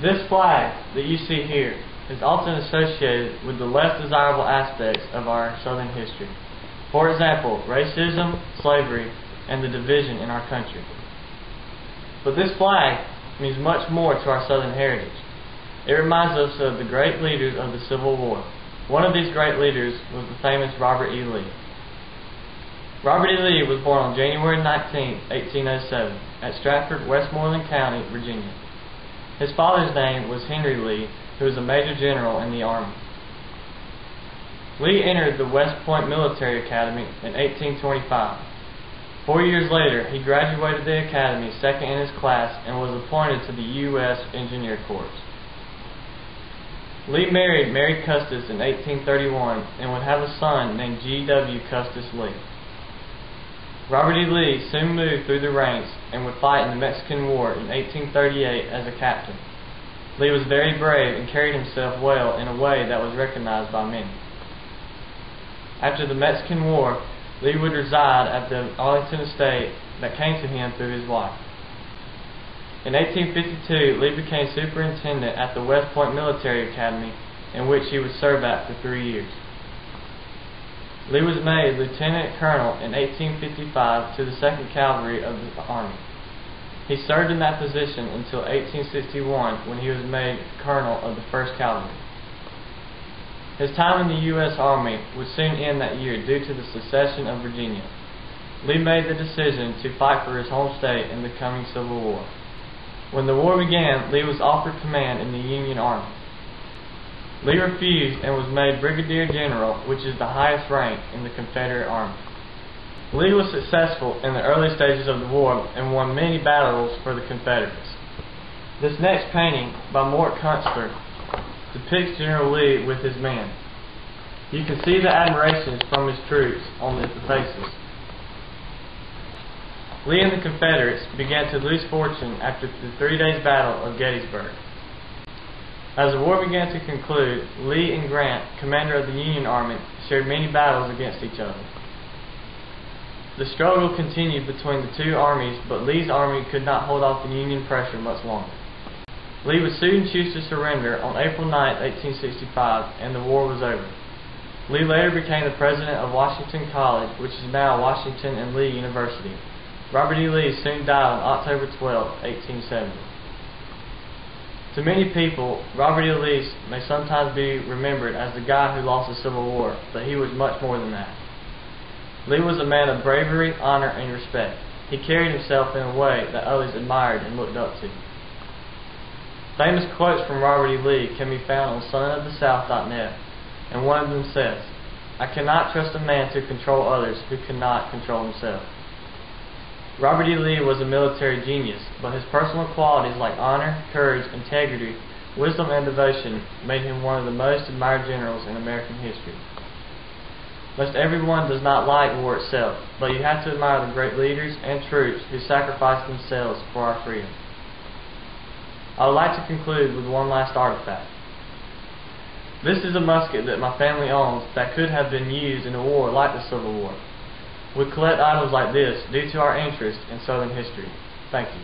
This flag that you see here is often associated with the less desirable aspects of our Southern history. For example, racism, slavery, and the division in our country. But this flag means much more to our Southern heritage. It reminds us of the great leaders of the Civil War. One of these great leaders was the famous Robert E. Lee. Robert E. Lee was born on January 19, 1807, at Stratford, Westmoreland County, Virginia. His father's name was Henry Lee, who was a major general in the Army. Lee entered the West Point Military Academy in 1825. 4 years later, he graduated the academy second in his class and was appointed to the U.S. Engineer Corps. Lee married Mary Custis in 1831 and would have a son named G.W. Custis Lee. Robert E. Lee soon moved through the ranks and would fight in the Mexican War in 1838 as a captain. Lee was very brave and carried himself well in a way that was recognized by many. After the Mexican War, Lee would reside at the Arlington estate that came to him through his wife. In 1852, Lee became superintendent at the West Point Military Academy, in which he would serve at for 3 years. Lee was made lieutenant colonel in 1855 to the 2nd Cavalry of the Army. He served in that position until 1861, when he was made colonel of the 1st Cavalry. His time in the U.S. Army would soon end that year due to the secession of Virginia. Lee made the decision to fight for his home state in the coming Civil War. When the war began, Lee was offered command in the Union Army. Lee refused and was made Brigadier General, which is the highest rank in the Confederate Army. Lee was successful in the early stages of the war and won many battles for the Confederates. This next painting, by Mort Kunstler, depicts General Lee with his men. You can see the admiration from his troops on the faces. Lee and the Confederates began to lose fortune after the 3 days battle of Gettysburg. As the war began to conclude, Lee and Grant, commander of the Union Army, shared many battles against each other. The struggle continued between the two armies, but Lee's army could not hold off the Union pressure much longer. Lee would soon choose to surrender on April 9, 1865, and the war was over. Lee later became the president of Washington College, which is now Washington and Lee University. Robert E. Lee soon died on October 12, 1870. To many people, Robert E. Lee may sometimes be remembered as the guy who lost the Civil War, but he was much more than that. Lee was a man of bravery, honor, and respect. He carried himself in a way that others admired and looked up to. Famous quotes from Robert E. Lee can be found on sonofthesouth.net, and one of them says, "I cannot trust a man to control others who cannot control himself." Robert E. Lee was a military genius, but his personal qualities like honor, courage, integrity, wisdom, and devotion made him one of the most admired generals in American history. Most everyone does not like war itself, but you have to admire the great leaders and troops who sacrificed themselves for our freedom. I would like to conclude with one last artifact. This is a musket that my family owns that could have been used in a war like the Civil War. We collect items like this due to our interest in Southern history. Thank you.